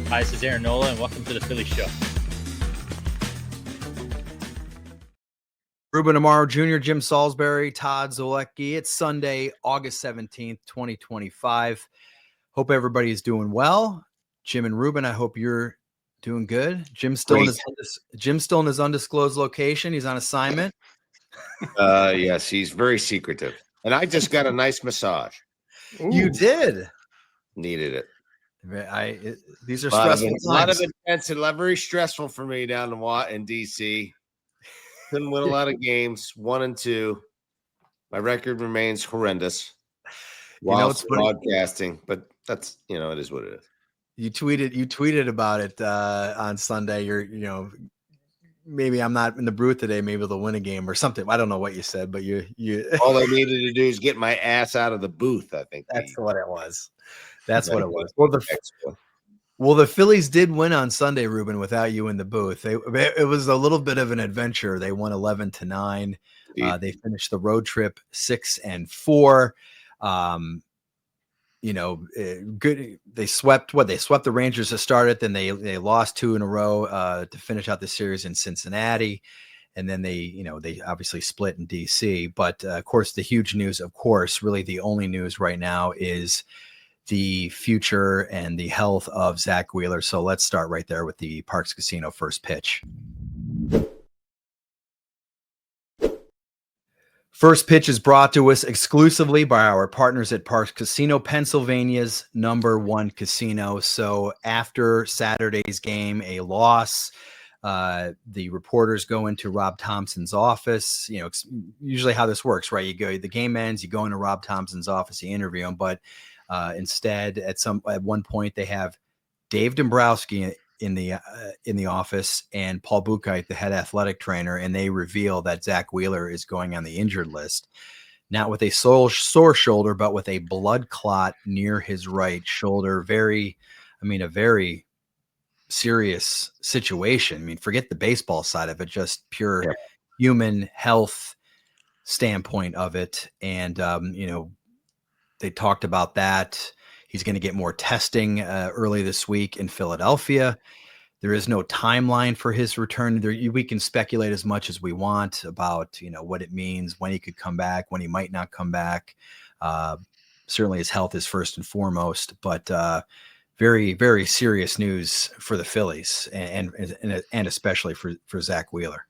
Hi, this is Aaron Nola, and welcome to the Phillies Show. Ruben Amaro Jr., Jim Salisbury, Todd Zolecki. It's Sunday, August 17th, 2025. Hope everybody is doing well. Jim and Ruben, I hope you're doing good. Jim's still in his undisclosed location. He's on assignment. Yes, he's very secretive. And I just got a nice massage. Ooh. You did? Needed it. These are stressful times. A lot of intense and very stressful for me down in D.C. Couldn't win a lot of games, 1 and 2. My record remains horrendous while broadcasting, but that's, it is what it is. You tweeted about it on Sunday. Maybe I'm not in the booth today. Maybe they'll win a game or something. I don't know what you said, but you. All I needed to do is get my ass out of the booth. I think that's what it was. That's what it was. Well, the Phillies did win on Sunday, Ruben, without you in the booth. It was a little bit of an adventure. They won 11-9. They finished the road trip 6-4. Good. They swept the Rangers to start it. Then they lost 2 in a row to finish out the series in Cincinnati. And then they obviously split in DC. But of course, the huge news, really the only news right now is the future and the health of Zack Wheeler. So let's start right there with the Parx Casino first pitch. First pitch is brought to us exclusively by our partners at Parx Casino, Pennsylvania's #1 casino. So after Saturday's game, a loss, the reporters go into Rob Thompson's office. Usually how this works, right? The game ends, you go into Rob Thompson's office, you interview him, but instead, at one point, they have Dave Dombrowski in the office and Paul Buchheit, the head athletic trainer, and they reveal that Zack Wheeler is going on the injured list, not with a sore shoulder, but with a blood clot near his right shoulder. A very serious situation. Forget the baseball side of it, just pure human health standpoint of it, and they talked about that. He's going to get more testing early this week in Philadelphia. There is no timeline for his return. We can speculate as much as we want about, what it means, when he could come back, when he might not come back. Certainly his health is first and foremost, but very, very serious news for the Phillies and especially for Zack Wheeler.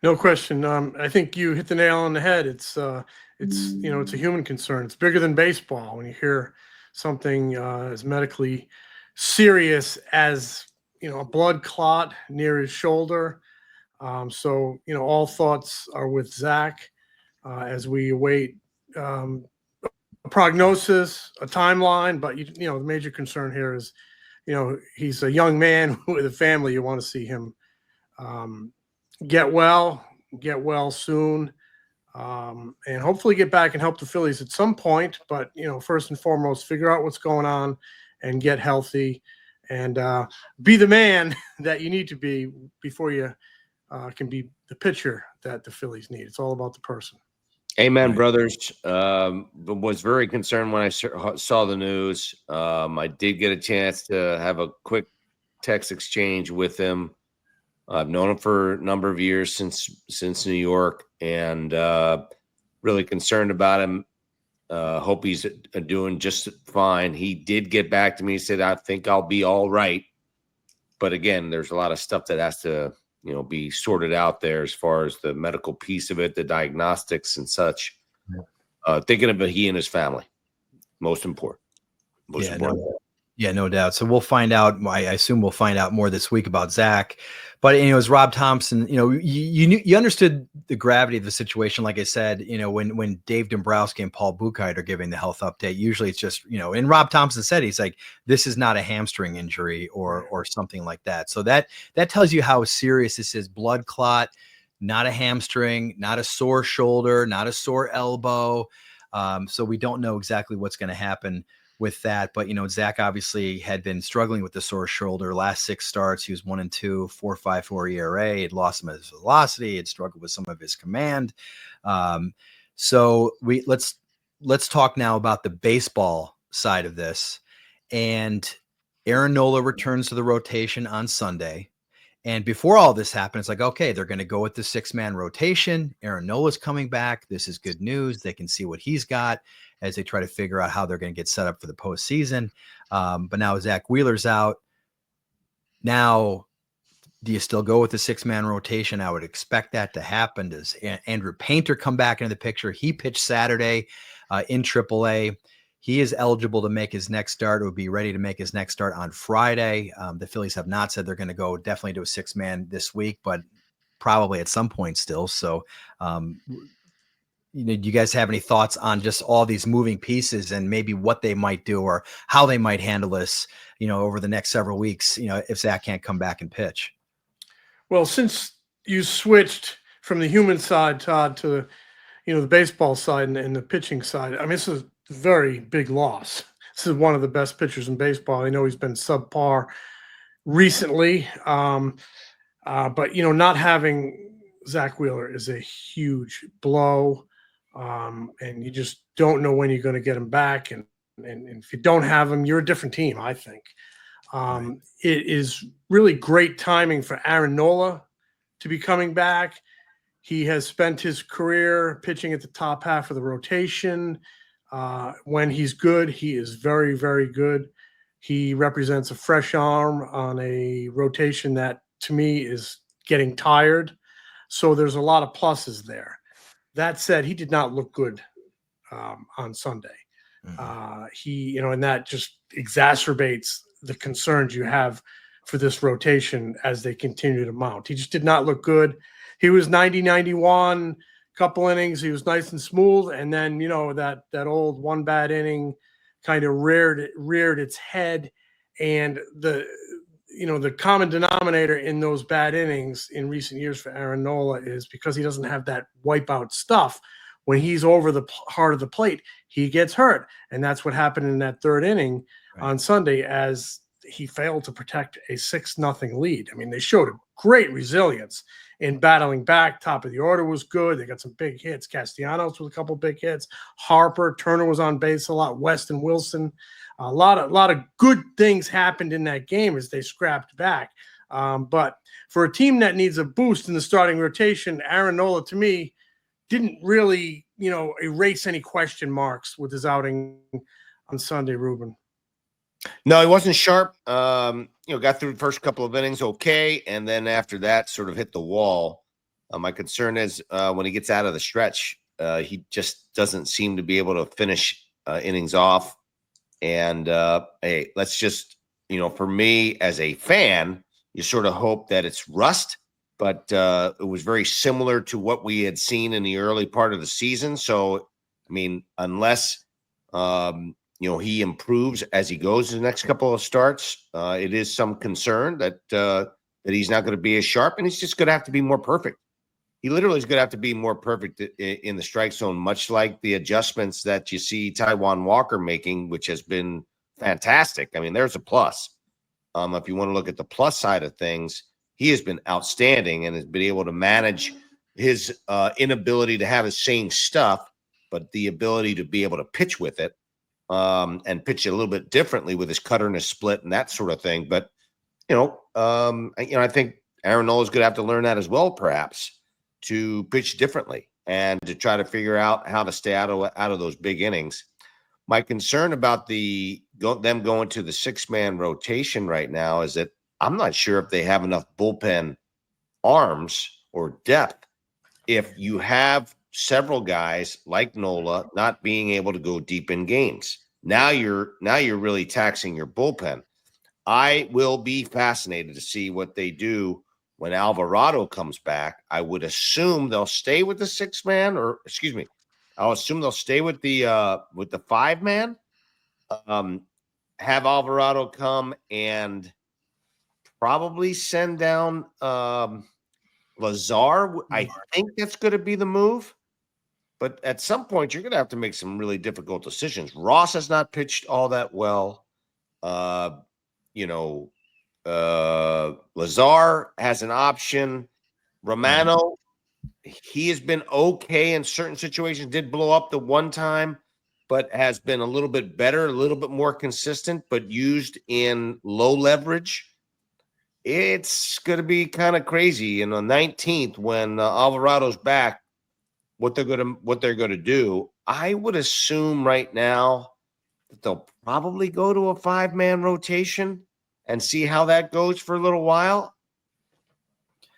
No question. I think you hit the nail on the head. It's a human concern. It's bigger than baseball. When you hear something as medically serious as, a blood clot near his shoulder. So all thoughts are with Zack as we await a prognosis, a timeline. But, the major concern here is, he's a young man with a family. You want to see him get well soon, and hopefully get back and help the Phillies at some point. But, first and foremost, figure out what's going on and get healthy and be the man that you need to be before you can be the pitcher that the Phillies need. It's all about the person. Amen, right. Brothers. Was very concerned when I saw the news. I did get a chance to have a quick text exchange with him. I've known him for a number of years since New York, and really concerned about him. Hope he's doing just fine. He did get back to me. He said, "I think I'll be all right." But again, there's a lot of stuff that has to, be sorted out there as far as the medical piece of it, the diagnostics and such. Thinking of he and his family, most important. No doubt. So we'll find out. I assume we'll find out more this week about Zack. But as Rob Thompson, you understood the gravity of the situation. Like I said, when Dave Dombrowski and Paul Buchheit are giving the health update, usually it's just and Rob Thompson said, he's like, this is not a hamstring injury or something like that. So that tells you how serious this is. Blood clot, not a hamstring, not a sore shoulder, not a sore elbow. So we don't know exactly what's going to happen with that. But, Zack obviously had been struggling with the sore shoulder. Last 6 starts, he was 1-2, 4.54 ERA. He'd lost some of his velocity. He'd struggled with some of his command. So let's talk now about the baseball side of this. And Aaron Nola returns to the rotation on Sunday. And before all this happened, it's like, okay, they're going to go with the 6-man rotation. Aaron Nola's coming back. This is good news. They can see what he's got as they try to figure out how they're going to get set up for the postseason. But now Zack Wheeler's out. Now, do you still go with the 6-man rotation? I would expect that to happen. Does Andrew Painter come back into the picture? He pitched Saturday in AAA. He is eligible to make his next start. It would be ready to make his next start on Friday. The Phillies have not said they're going to go definitely to a 6-man this week, but probably at some point still. So, do you guys have any thoughts on just all these moving pieces and maybe what they might do or how they might handle this, over the next several weeks, if Zach can't come back and pitch? Well, since you switched from the human side, Todd, to the baseball side and the pitching side, I mean, this is a very big loss. This is one of the best pitchers in baseball. I know he's been subpar recently, but not having Zack Wheeler is a huge blow, and you just don't know when you're going to get him back. And if you don't have him, you're a different team, I think. Right. It is really great timing for Aaron Nola to be coming back. He has spent his career pitching at the top half of the rotation. When he's good, he is very, very good. He represents a fresh arm on a rotation that, to me, is getting tired. So there's a lot of pluses there. That said, he did not look good on Sunday. Mm-hmm. And that just exacerbates the concerns you have for this rotation as they continue to mount. He just did not look good. He was 90-91, couple innings. He was nice and smooth. And then, that old one bad inning kind of reared its head. And the common denominator in those bad innings in recent years for Aaron Nola is because he doesn't have that wipeout stuff. When he's over the heart of the plate, he gets hurt. And that's what happened in that third inning on Sunday as he failed to protect a 6-0 lead. I mean, they showed great resilience in battling back. Top of the order was good. They got some big hits. Castellanos with a couple big hits. Harper, Turner was on base a lot. West and Wilson. A lot of good things happened in that game as they scrapped back. But for a team that needs a boost in the starting rotation, Aaron Nola, to me, didn't really, erase any question marks with his outing on Sunday, Ruben. No, he wasn't sharp. Got through the first couple of innings okay, and then after that, sort of hit the wall. My concern is when he gets out of the stretch, he just doesn't seem to be able to finish innings off. And hey, let's just, for me as a fan, you sort of hope that it's rust, but it was very similar to what we had seen in the early part of the season. So, I mean, unless he improves as he goes in the next couple of starts, it is some concern that he's not going to be as sharp, and he's just going to have to be more perfect. He literally is going to have to be more perfect in the strike zone, much like the adjustments that you see Taijuan Walker making, which has been fantastic. I mean, there's a plus. If you want to look at the plus side of things, he has been outstanding and has been able to manage his inability to have his same stuff, but the ability to be able to pitch with it. And pitch it a little bit differently with his cutter and his split and that sort of thing. But, I think Aaron Nola is going to have to learn that as well, perhaps, to pitch differently and to try to figure out how to stay out of those big innings. My concern about them going to the 6-man rotation right now is that I'm not sure if they have enough bullpen arms or depth. If you have several guys like Nola not being able to go deep in games, now you're really taxing your bullpen. I will be fascinated to see what they do when Alvarado comes back. I would assume they'll stay with the 6-man, or excuse me, I'll assume they'll stay with the 5-man. Have Alvarado come and probably send down Lazar. I think that's going to be the move. But at some point, you're going to have to make some really difficult decisions. Ross has not pitched all that well. Lazar has an option. Romano, he has been okay in certain situations. Did blow up the one time. but has been a little bit better, a little bit more consistent, but used in low leverage, it's going to be kind of crazy. And on 19th, when Alvarado's back, what they're going to do, I would assume right now that they'll probably go to a 5-man rotation and see how that goes for a little while.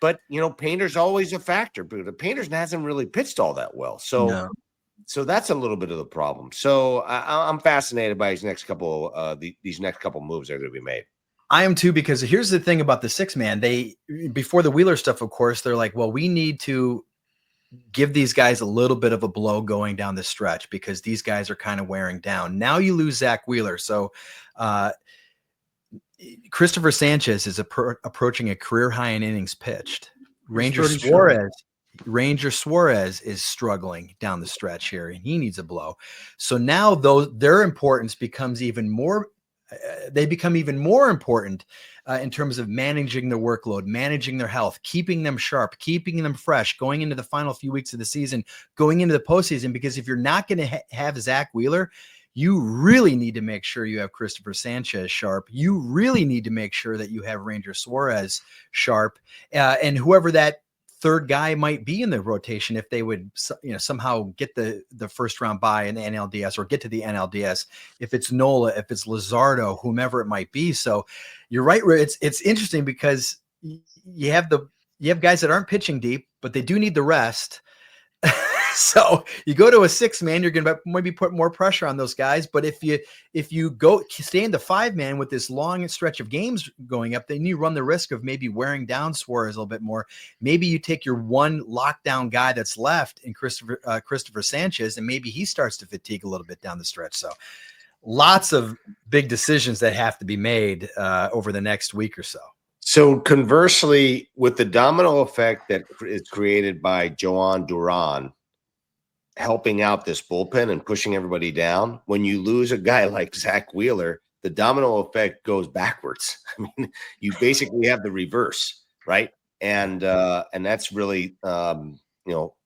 But, Painter's always a factor, but Painter hasn't really pitched all that well. So that's a little bit of the problem. So I'm fascinated by these next couple moves that are going to be made. I am too, because here's the thing about the 6-man. Before the Wheeler stuff, of course, they're like, well, we need to give these guys a little bit of a blow going down the stretch because these guys are kind of wearing down. Now you lose Zack Wheeler. So Christopher Sanchez is approaching a career high in innings pitched. Ranger Suarez is struggling down the stretch here, and he needs a blow. So now their importance becomes even more. They become even more important in terms of managing their workload, managing their health, keeping them sharp, keeping them fresh, going into the final few weeks of the season, going into the postseason. Because if you're not going to have Zack Wheeler, you really need to make sure you have Christopher Sanchez sharp. You really need to make sure that you have Ranger Suarez sharp, and whoever that third guy might be in the rotation, if they would somehow get the first round bye in the NLDS or get to the NLDS, if it's Nola, if it's Luzardo, whomever it might be. So you're right. It's interesting because you have guys that aren't pitching deep, but they do need the rest. So you go to a 6-man, you're going to maybe put more pressure on those guys. But if you stay in the 5-man with this long stretch of games going up, then you run the risk of maybe wearing down Suarez a little bit more. Maybe you take your one lockdown guy that's left in Christopher Sanchez, and maybe he starts to fatigue a little bit down the stretch. So lots of big decisions that have to be made over the next week or so. So conversely, with the domino effect that is created by Jhoan Duran helping out this bullpen and pushing everybody down, when you lose a guy like Zack Wheeler, the domino effect goes backwards. I mean, you basically have the reverse, right? And that's really,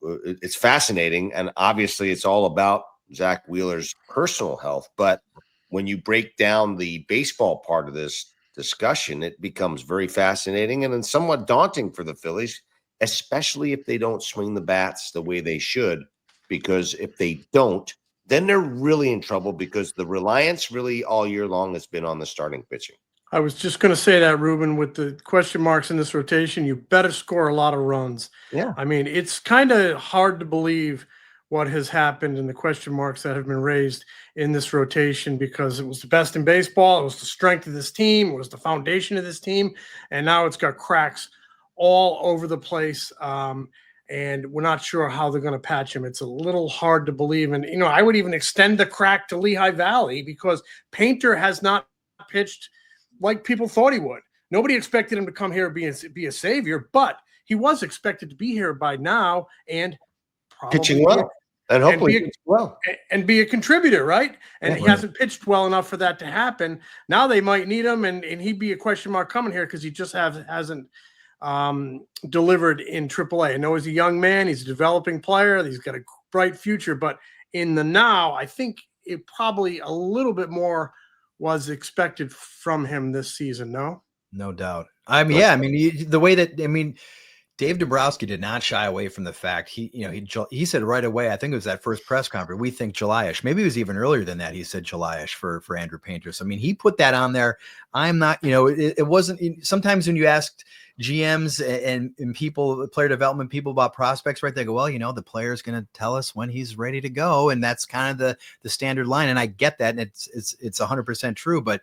it's fascinating. And obviously it's all about Zack Wheeler's personal health. But when you break down the baseball part of this discussion, it becomes very fascinating and then somewhat daunting for the Phillies, especially if they don't swing the bats the way they should. Because if they don't, then they're really in trouble, because the reliance really all year long has been on the starting pitching. I was just going to say that, Ruben, with the question marks in this rotation, you better score a lot of runs. Yeah. I mean, it's kind of hard to believe what has happened and the question marks that have been raised in this rotation, because it was the best in baseball. It was the strength of this team. It was the foundation of this team. And now it's got cracks all over the place. And we're not sure how they're going to patch him. It's a little hard to believe. And, I would even extend the crack to Lehigh Valley, because Painter has not pitched like people thought he would. Nobody expected him to come here and be a savior, but he was expected to be here by now and probably pitching well. And hopefully and be a contributor, right? And he hasn't pitched well enough for that to happen. Now they might need him, and he'd be a question mark coming here because he just hasn't delivered in AAA. I know he's a young man, he's a developing player, he's got a bright future, but in the now, I think it probably a little bit more was expected from him this season. No doubt. The way that Dave Dombrowski did not shy away from the fact he said right away, I think it was that first press conference, we think July-ish. Maybe it was even earlier than that. He said July-ish for Andrew Painter. So, he put that on there. I'm not, it wasn't. Sometimes when you asked GMs and people, player development people about prospects, right? They go, well, the player's going to tell us when he's ready to go. And that's kind of the standard line. And I get that. And it's 100% true, but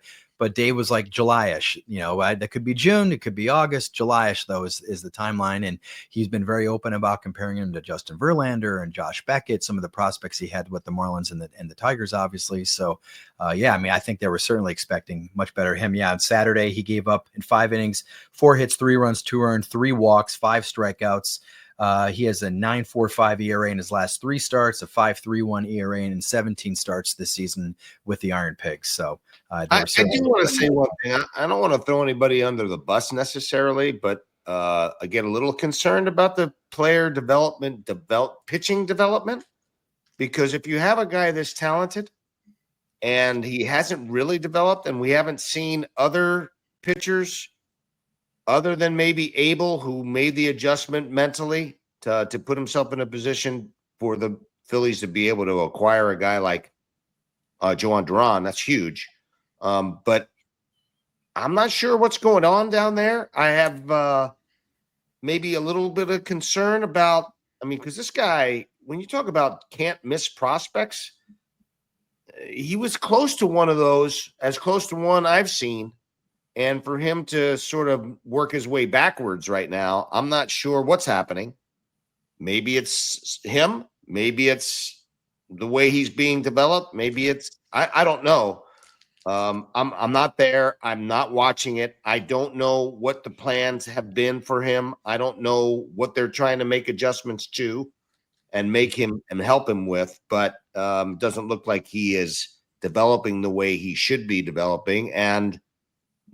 Dave was like July-ish, that could be June, it could be August. July-ish though is the timeline. And he's been very open about comparing him to Justin Verlander and Josh Beckett, some of the prospects he had with the Marlins and the Tigers, obviously. So I think they were certainly expecting much better him. Yeah. On Saturday, he gave up in 5 innings, 4 hits, 3 runs, 2 earned, 3 walks, 5 strikeouts. He has a 9.45 ERA in his last 3 starts, a 5.31 ERA in 17 starts this season with the Iron Pigs. So I do want to say one thing. I don't want to throw anybody under the bus necessarily, but I get a little concerned about the player development, pitching development. because if you have a guy this talented and he hasn't really developed, and we haven't seen other pitchers other than maybe Abel, who made the adjustment mentally to put himself in a position for the Phillies to be able to acquire a guy like Jhoan Duran. That's huge. But I'm not sure what's going on down there. I have maybe a little bit of concern about, because this guy, when you talk about can't miss prospects, he was close to one of those, as close to one I've seen. And for him to sort of work his way backwards right now, I'm not sure what's happening. Maybe it's him. Maybe it's the way he's being developed. Maybe it's, I don't know. I'm not there. I'm not watching it. I don't know what the plans have been for him. I don't know what they're trying to make adjustments to and make him and help him with, but doesn't look like he is developing the way he should be developing. And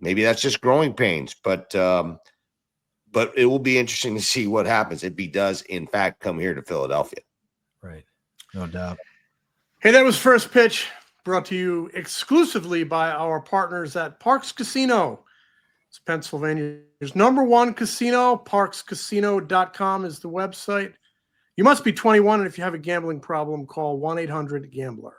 maybe that's just growing pains, but it will be interesting to see what happens if he does, in fact, come here to Philadelphia. Right. No doubt. Hey, that was First Pitch, brought to you exclusively by our partners at Parks Casino. It's Pennsylvania's #1 casino. ParksCasino.com is the website. You must be 21, and if you have a gambling problem, call 1-800-GAMBLER.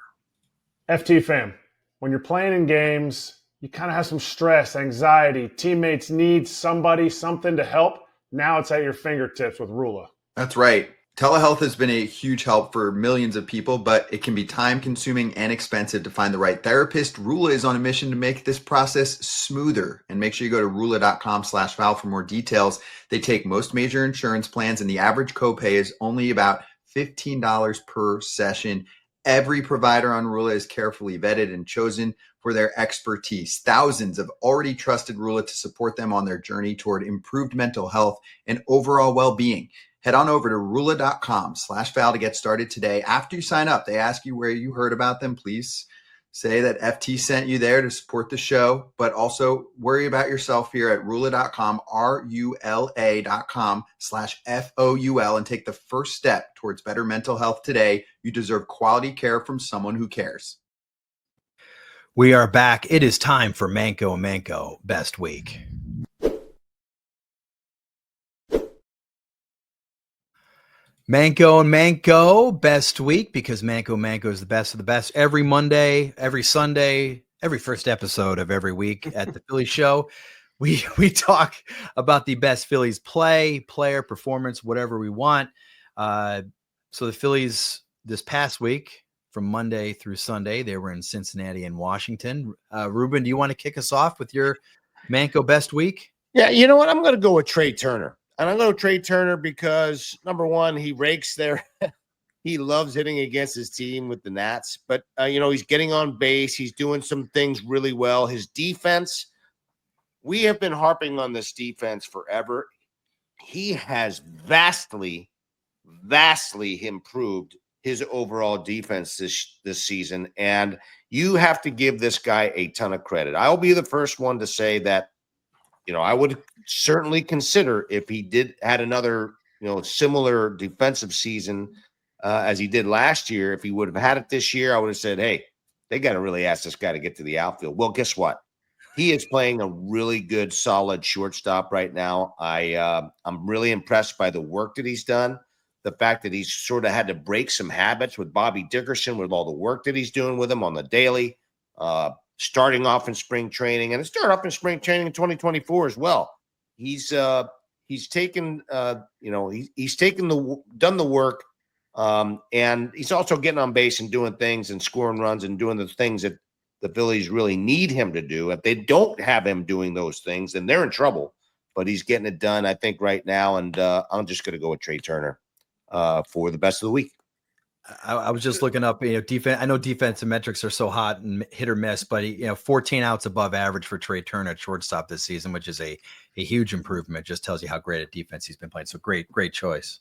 FT fam, when you're playing in games, you kind of have some stress, anxiety, teammates need something to help. Now it's at your fingertips with Rula. That's right. Telehealth has been a huge help for millions of people, but it can be time-consuming and expensive to find the right therapist. Rula is on a mission to make this process smoother. And make sure you go to rula.com/Val for more details. They take most major insurance plans, and the average copay is only about $15 per session. Every provider on Rula is carefully vetted and chosen for their expertise. Thousands have already trusted Rula to support them on their journey toward improved mental health and overall well-being. Head on over to rula.com/Val to get started today. After you sign up, they ask you where you heard about them. Please say that FT sent you there to support the show, but also worry about yourself here at rula.com, RULA.com/FOUL, and take the first step towards better mental health today. You deserve quality care from someone who cares. We are back. It is time for Manco Best Week. Manco Best Week, because Manco is the best of the best every Monday, every Sunday, every first episode of every week at the Philly Show. We talk about the best Phillies player, performance, whatever we want. So the Phillies this past week, from Monday through Sunday, they were in Cincinnati and Washington. Ruben, do you want to kick us off with your Manco Best Week? Yeah, you know what? I'm going to go with Trey Turner. And I'm going to trade Turner because, number one, he rakes there. He loves hitting against his team with the Nats. But, he's getting on base. He's doing some things really well. His defense, we have been harping on this defense forever. He has vastly improved his overall defense this season. And you have to give this guy a ton of credit. I'll be the first one to say that, I would certainly consider if he had another, similar defensive season as he did last year. If he would have had it this year, I would have said, hey, they got to really ask this guy to get to the outfield. Well, guess what? He is playing a really good, solid shortstop right now. I'm really impressed by the work that he's done. The fact that he's sort of had to break some habits with Bobby Dickerson, with all the work that he's doing with him on the daily, starting off in spring training, and it started off in spring training in 2024 as well. He's taken done the work, and he's also getting on base and doing things and scoring runs and doing the things that the Phillies really need him to do. If they don't have him doing those things, then they're in trouble. But he's getting it done, I think, right now, and I'm just going to go with Trey Turner for the best of the week. I was just looking up, defense. I know defensive metrics are so hot and hit or miss, but 14 outs above average for Trey Turner at shortstop this season, which is a huge improvement. Just tells you how great a defense he's been playing. So great choice.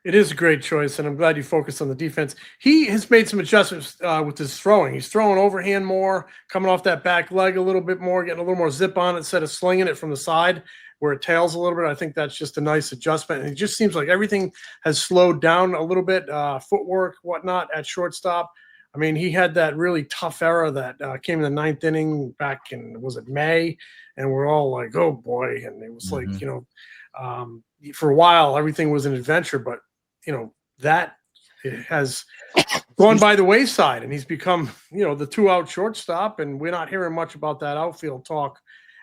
It is a great choice, and I'm glad you focused on the defense. He has made some adjustments with his throwing. He's throwing overhand more, coming off that back leg a little bit more, getting a little more zip on it instead of slinging it from the side where it tails a little bit. I think that's just a nice adjustment. And it just seems like everything has slowed down a little bit, footwork, whatnot, at shortstop. I mean, he had that really tough era that came in the ninth inning back in, was it May? And we're all like, oh, boy. And it was like, for a while, everything was an adventure, but that it has gone by the wayside, and he's become, the 2-out shortstop, and we're not hearing much about that outfield talk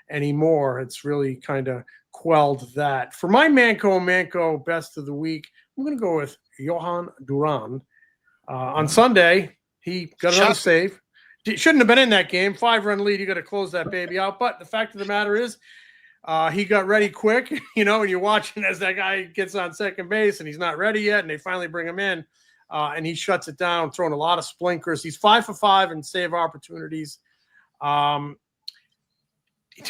anymore. It's really kind of quelled that. For my Manco best of the week, I'm going to go with Jhoan Duran. On Sunday, he got another save. Shouldn't have been in that game. 5-run lead. You got to close that baby out. But the fact of the matter is, he got ready quick, and you're watching as that guy gets on second base and he's not ready yet, and they finally bring him in, and he shuts it down, throwing a lot of splinkers. He's 5 for 5 in save opportunities. To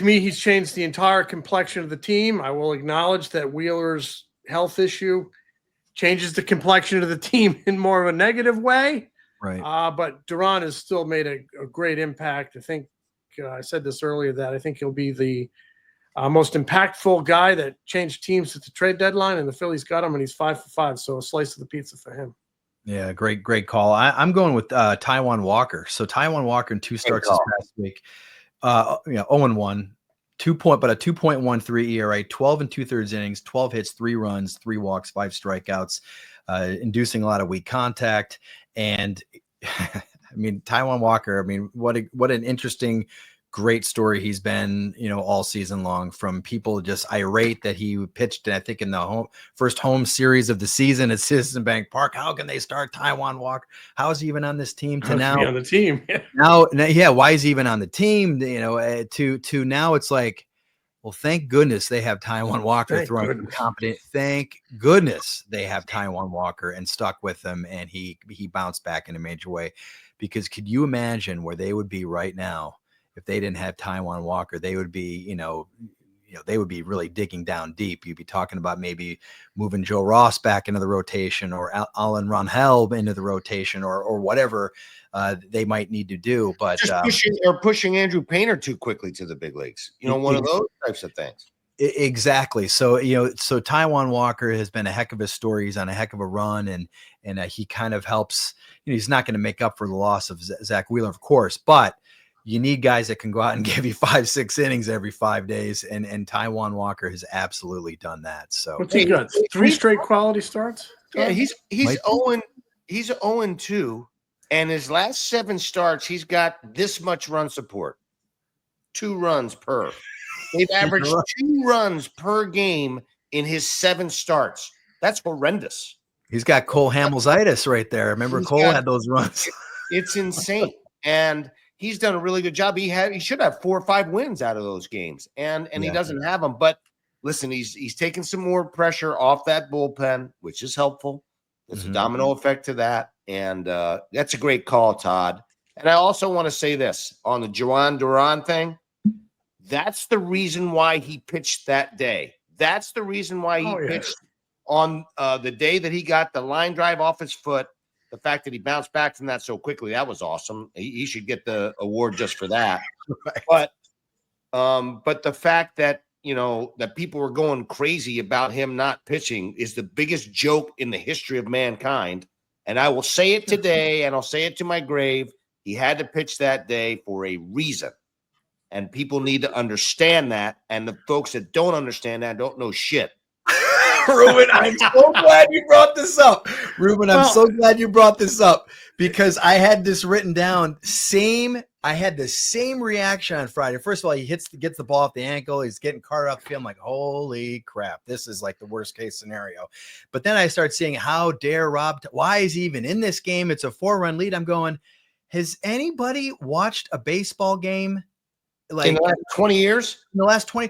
me, he's changed the entire complexion of the team. I will acknowledge that Wheeler's health issue changes the complexion of the team in more of a negative way. Right. But Duran has still made a great impact. I think I said this earlier that I think he'll be the most impactful guy that changed teams at the trade deadline, and the Phillies got him, and he's 5 for 5. So a slice of the pizza for him. Yeah, great call. I'm going with Taijuan Walker. So Taijuan Walker in 2 starts this past week, 0-1, 2.13 ERA, 12 2/3 innings, 12 hits, 3 runs, 3 walks, 5 strikeouts, inducing a lot of weak contact. And I mean, Taijuan Walker, I mean, what an interesting, great story he's been, all season long, from people just irate that he pitched, I think, in the first home series of the season at Citizen Bank Park. How can they start Taijuan Walker? How is he even on this team? To now on the team. now, why is he even on the team? To now it's like, well, thank goodness they have Taijuan Walker throwing competent. Thank goodness they have Taijuan Walker and stuck with him, and he bounced back in a major way. Because could you imagine where they would be right now if they didn't have Taijuan Walker? They would be, they would be really digging down deep. You'd be talking about maybe moving Joe Ross back into the rotation, or Alan Rangel into the rotation, or whatever they might need to do. But just pushing Andrew Painter too quickly to the big leagues. One of those types of things. Exactly. So, so Taijuan Walker has been a heck of a story. He's on a heck of a run, and he kind of helps. He's not going to make up for the loss of Zack Wheeler, of course, but you need guys that can go out and give you 5-6 innings every 5 days, and Taijuan Walker has absolutely done that. So what's he got? 3 straight quality starts? Yeah, he's 0-2, and his last 7 starts, he's got this much run support. 2 runs per. They've averaged 2 runs per game in his 7 starts. That's horrendous. He's got Cole Hamels-itis right there. Remember, Cole had those runs. It's insane. And he's done a really good job. He should have 4 or 5 wins out of those games, and he doesn't have them. But listen, he's taking some more pressure off that bullpen, which is helpful. There's a domino effect to that, and that's a great call, Todd. And I also want to say this on the Jhoan Duran thing. That's the reason why he pitched that day. That's the reason why he pitched on the day that he got the line drive off his foot. The fact that he bounced back from that so quickly, that was awesome. He should get the award just for that. Right. But the fact that, that people were going crazy about him not pitching is the biggest joke in the history of mankind. And I will say it today, and I'll say it to my grave. He had to pitch that day for a reason. And people need to understand that. And the folks that don't understand that don't know shit. Ruben, I'm so glad you brought this up. Ruben, I'm so glad you brought this up, because I had this written down. I had the same reaction on Friday. First of all, he gets the ball off the ankle. He's getting carted up the field. I'm like, holy crap, this is like the worst case scenario. But then I start seeing, how dare Rob? Why is he even in this game? It's a 4-run lead. I'm going, has anybody watched a baseball game like in the last 20 years? In the last 20.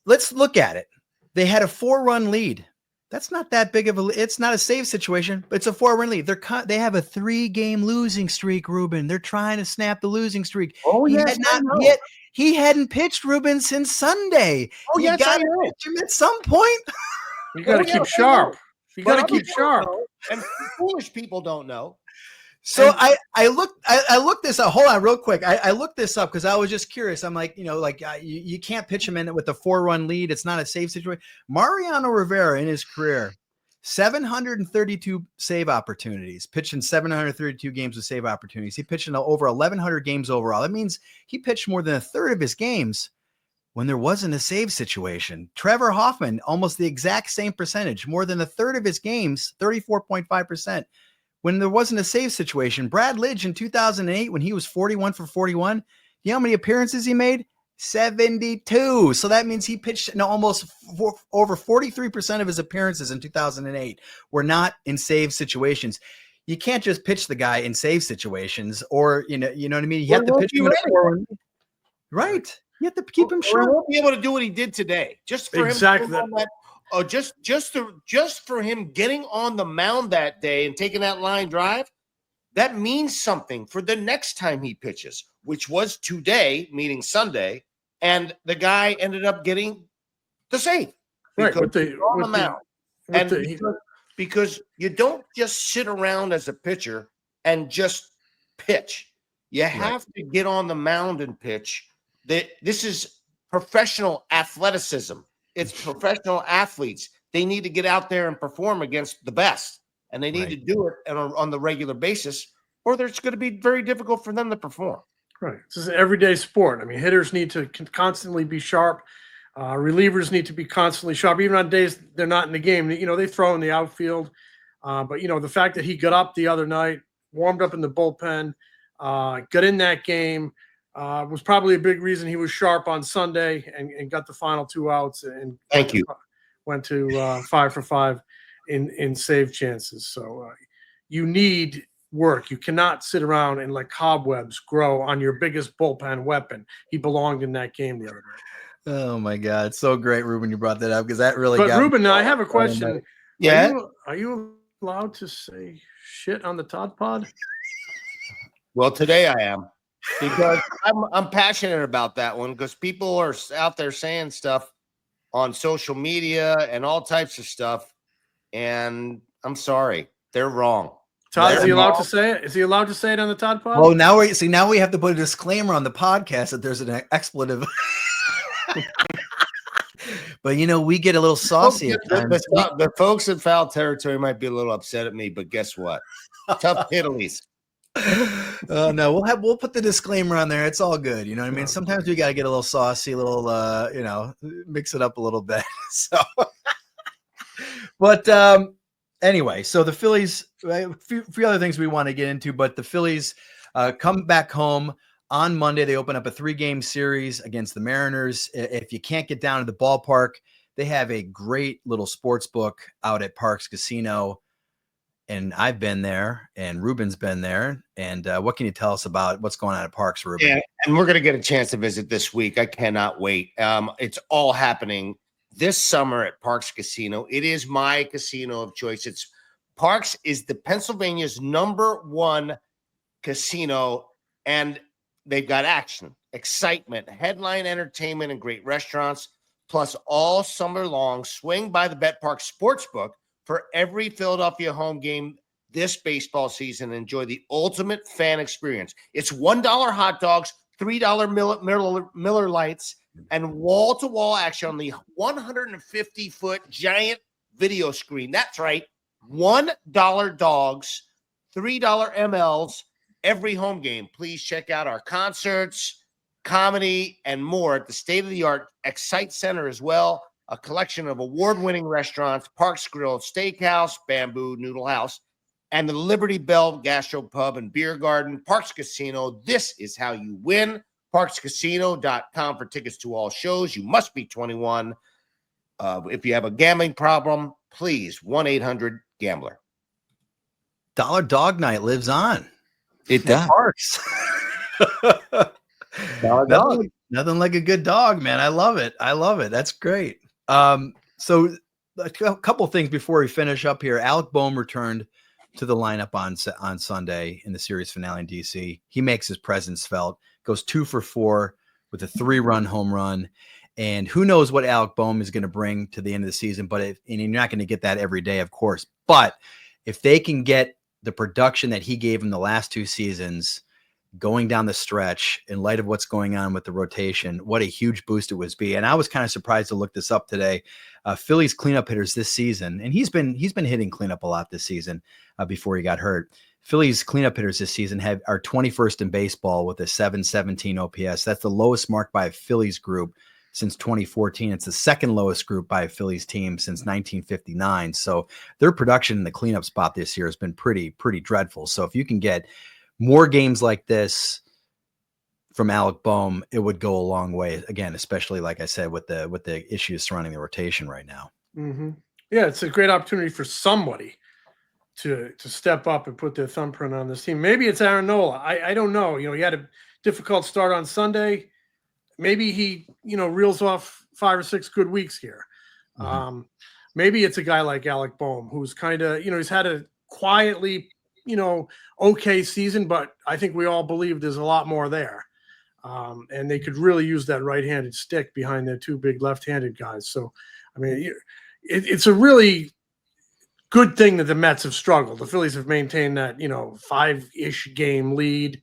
Let's look at it. They had a 4-run lead. That's not that big of it's not a save situation, but it's a 4-run lead. They have a 3-game losing streak, Ruben. They're trying to snap the losing streak. Oh, yes. He hadn't pitched, Ruben, since Sunday. Oh, yes, I know. Pitch him at some point. You got to keep sharp. You got to But keep other sharp. people don't, and foolish people don't know. So I looked this up. Hold on real quick. I looked this up because I was just curious. I'm like, you can't pitch him in it with a 4-run lead. It's not a save situation. Mariano Rivera in his career, 732 save opportunities, pitched in 732 games with save opportunities. He pitched in over 1,100 games overall. That means he pitched more than a third of his games when there wasn't a save situation. Trevor Hoffman, almost the exact same percentage, more than a third of his games, 34.5%. When there wasn't a save situation. Brad Lidge in 2008, when he was 41 for 41, you know how many appearances he made? 72. So that means he pitched over 43% of his appearances in 2008 were not in save situations. You can't just pitch the guy in save situations, or you know what I mean. You have to pitch him in a 4-run. Right. You have to keep him sharp. He won't be able to do what he did today. Just for Exactly. him. Just for him getting on the mound that day and taking that line drive, that means something for the next time he pitches, which was today, meaning Sunday, and the guy ended up getting the save. Right, Because on the mound. Because you don't just sit around as a pitcher and just pitch. You have to get on the mound and pitch. This is professional athleticism. It's professional athletes. They need to get out there and perform against the best, and they need to do it on the regular basis, or it's going to be very difficult for them to perform. Right. This is an everyday sport. I mean, hitters need to constantly be sharp. Relievers need to be constantly sharp, even on days they're not in the game. You know, they throw in the outfield. But, you know, the fact that he got up the other night, warmed up in the bullpen, got in that game, was probably a big reason he was sharp on Sunday and got the final 2 outs. And Thank you. Went to 5 for 5 in save chances. So you need work. You cannot sit around and let cobwebs grow on your biggest bullpen weapon. He belonged in that game the other night. Oh my God. It's so great, Ruben, you brought that up because that really But got Ruben, I have a question. Yeah. Are you allowed to say shit on the Todd Pod? Well, today I am, because I'm passionate about that one, because people are out there saying stuff on social media and all types of stuff, and I'm sorry, they're wrong. Todd, is he allowed to say it? Is he allowed to say it on the Todd Pod? Oh, now we have to put a disclaimer on the podcast that there's an expletive. But you know, we get a little saucy at times. The folks in foul territory might be a little upset at me, but guess what? Tough Italy's. Oh no, we'll put the disclaimer on there. It's all good. You know what I mean? Sometimes we got to get a little saucy, a little, mix it up a little bit. So, but anyway, so the Phillies, a few other things we want to get into, but the Phillies come back home on Monday. They open up a 3-game series against the Mariners. If you can't get down to the ballpark, they have a great little sports book out at Parks Casino. And I've been there, and Ruben's been there. And what can you tell us about what's going on at Parks, Ruben? Yeah, and we're going to get a chance to visit this week. I cannot wait. It's all happening this summer at Parks Casino. It is my casino of choice. Parks is the Pennsylvania's #1 casino, and they've got action, excitement, headline entertainment, and great restaurants. Plus, all summer long, swing by the BetPark Sportsbook for every Philadelphia home game this baseball season. Enjoy the ultimate fan experience. It's $1 hot dogs, $3 Miller Lights, and wall-to-wall action on the 150-foot giant video screen. That's right, $1 dogs, $3 MLs, every home game. Please check out our concerts, comedy, and more at the state-of-the-art Excite Center as well. A collection of award-winning restaurants, Parks Grill Steakhouse, Bamboo Noodle House, and the Liberty Bell Gastropub and Beer Garden. Parks Casino, this is how you win. ParksCasino.com for tickets to all shows. You must be 21. If you have a gambling problem, please, 1-800-GAMBLER. Dollar Dog Night lives on. It does. Parks. Nothing like a good dog, man. I love it. That's great. So a couple of things before we finish up here. Alec Bohm returned to the lineup on Sunday in the series finale in DC. He makes his presence felt, goes 2 for 4 with a 3-run home run. And who knows what Alec Bohm is going to bring to the end of the season, but and you're not going to get that every day, of course. But if they can get the production that he gave him the last 2 seasons going down the stretch in light of what's going on with the rotation, what a huge boost it would be. And I was kind of surprised to look this up today. Phillies cleanup hitters this season, and he's been hitting cleanup a lot this season before he got hurt. Phillies cleanup hitters this season are 21st in baseball with a 717 OPS. That's the lowest mark by a Phillies group since 2014. It's the second lowest group by a Phillies team since 1959. So their production in the cleanup spot this year has been pretty dreadful. So if you can get more games like this from Alec Bohm, it would go a long way. Again, especially like I said, with the issues surrounding the rotation right now. Mm-hmm. Yeah, it's a great opportunity for somebody to step up and put their thumbprint on this team. Maybe it's Aaron Nola. I don't know. He had a difficult start on Sunday. Maybe he, reels off 5 or 6 good weeks here. Mm-hmm. Maybe it's a guy like Alec Bohm, who's kind of, he's had a quietly, okay season, but I think we all believe there's a lot more there. And they could really use that right-handed stick behind their 2 big left-handed guys. So, I mean, it's a really good thing that the Mets have struggled. The Phillies have maintained that, 5-ish game lead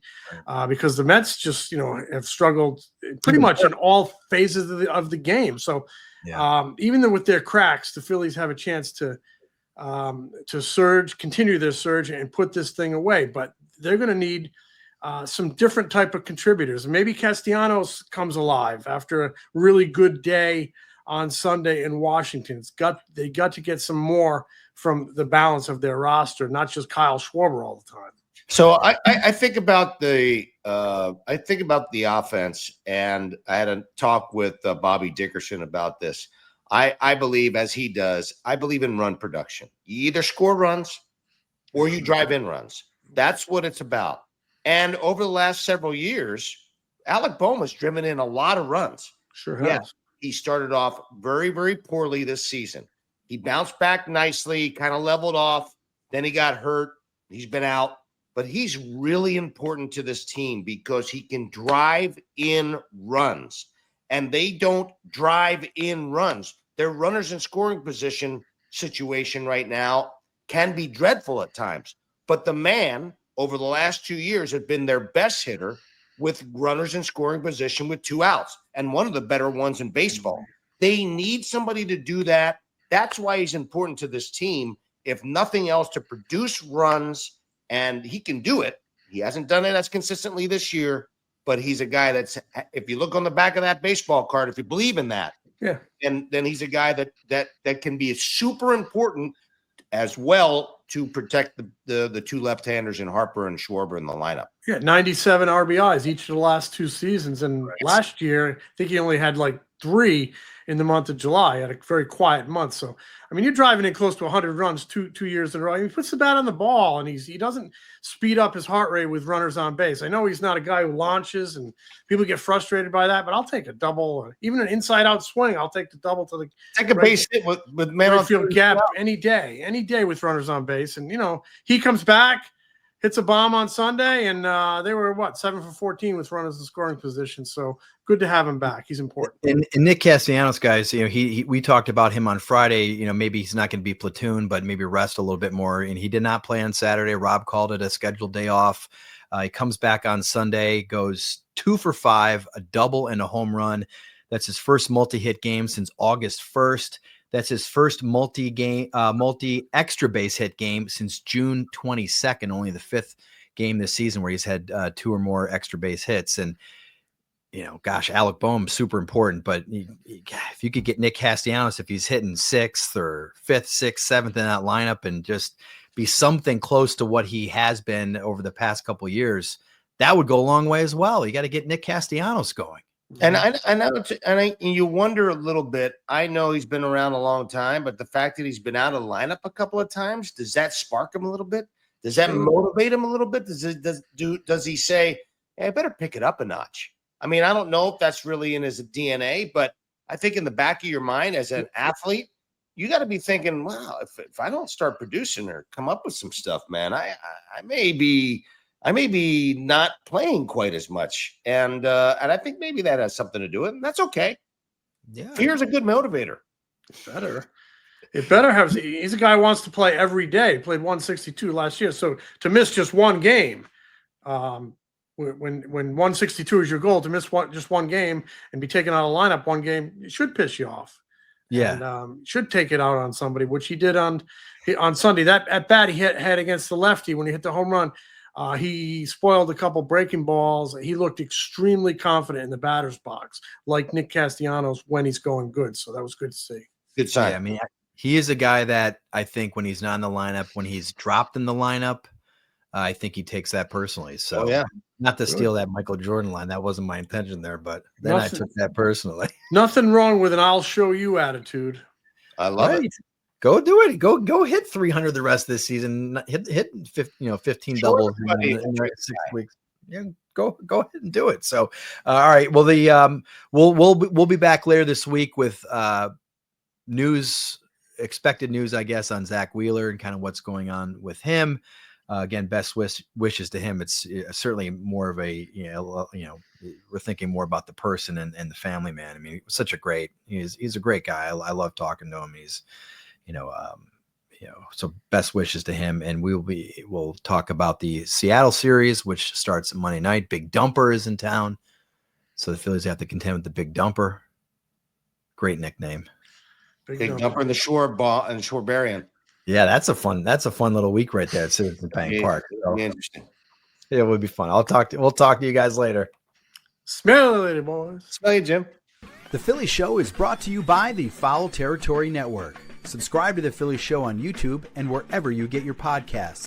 because the Mets just, have struggled pretty much in all phases of the game. So even though with their cracks, the Phillies have a chance to surge, continue their surge and put this thing away. But they're going to need some different type of contributors. Maybe Castellanos comes alive after a really good day on Sunday in Washington. They got to get some more from the balance of their roster, not just Kyle Schwarber all the time. So I think about the offense, and I had a talk with Bobby Dickerson about this. I believe, as he does, I believe in run production. You either score runs or you drive in runs. That's what it's about. And over the last several years, Alec Bohm has driven in a lot of runs. Sure has. Yeah, he started off very, very poorly this season. He bounced back nicely, kind of leveled off. Then he got hurt. He's been out. But he's really important to this team because he can drive in runs. And they don't drive in runs. Their runners in scoring position situation right now can be dreadful at times. But the man, over the last 2 years, has been their best hitter with runners in scoring position with 2 outs, and one of the better ones in baseball. They need somebody to do that. That's why he's important to this team, if nothing else, to produce runs, and he can do it. He hasn't done it as consistently this year, but he's a guy that's, if you look on the back of that baseball card, if you believe in that, then he's a guy that can be super important as well to protect the 2 left-handers in Harper and Schwarber in the lineup. Yeah, 97 RBIs each of the last 2 seasons. And last year, I think he only had like 3 in the month of July. He had a very quiet month. So, I mean, you're driving in close to 100 runs two years in a row. He puts the bat on the ball, and he doesn't speed up his heart rate with runners on base. I know he's not a guy who launches, and people get frustrated by that, but I'll take a double, even an inside-out swing. I'll take the double to the take a base hit with man on field gap any day with runners on base. And, he comes back, hits a bomb on Sunday, and they were 7 for 14 with runners in scoring position. So good to have him back. He's important. And Nick Castellanos, guys, we talked about him on Friday. Maybe he's not going to be platoon, but maybe rest a little bit more. And he did not play on Saturday. Rob called it a scheduled day off. He comes back on Sunday, goes 2 for 5, a double and a home run. That's his first multi-hit game since August 1st. That's his first multi extra base hit game since June 22nd, only the 5th game this season where he's had 2 or more extra base hits. And, Alec Bohm, super important. But if you could get Nick Castellanos, if he's hitting 6th or 5th, 6th, 7th in that lineup and just be something close to what he has been over the past couple of years, that would go a long way as well. You got to get Nick Castellanos going. And you wonder a little bit. I know he's been around a long time, but the fact that he's been out of the lineup a couple of times, does that spark him a little bit? Does that motivate him a little bit? Does he say, hey, I better pick it up a notch? I mean, I don't know if that's really in his DNA, but I think in the back of your mind as an athlete, you got to be thinking, wow, if I don't start producing or come up with some stuff, man, I may be not playing quite as much. And I think maybe that has something to do with it. And that's okay. Yeah. Fear's a good motivator. It better have. He's a guy who wants to play every day. He played 162 last year, so to miss just one game, when 162 is your goal, to miss just one game and be taken out of lineup one game, it should piss you off. Yeah. And should take it out on somebody, which he did on Sunday. That at bat he had against the lefty when he hit the home run. He spoiled a couple breaking balls. He looked extremely confident in the batter's box, like Nick Castellanos when he's going good. So that was good to see. Good sign. Yeah, I mean, he is a guy that I think when he's not in the lineup, when he's dropped in the lineup, I think he takes that personally. So, not to steal that Michael Jordan line. That wasn't my intention there, but then I took that personally. Nothing wrong with an "I'll show you" attitude. I love it. Go do it. Go hit 300 the rest of this season. Hit 15 doubles in 6 weeks. Yeah, go ahead and do it. So, all right. Well, we'll be back later this week with expected news, I guess, on Zack Wheeler and kind of what's going on with him. Again, best wishes to him. It's certainly more of a, we're thinking more about the person and the family, man. I mean, such a great, he's a great guy. I love talking to him. He's, so best wishes to him. And we'll talk about the Seattle series, which starts Monday night. Big Dumper is in town. So the Phillies have to contend with the Big Dumper. Great nickname. Big Dumper in the Shorebarian. Yeah, that's a fun little week right there at Citizens Bank Park. So, interesting. It would be fun. We'll talk to you guys later. Smell you later, boys. Smell you, Jim. The Philly Show is brought to you by the Foul Territory Network. Subscribe to The Philly Show on YouTube and wherever you get your podcasts.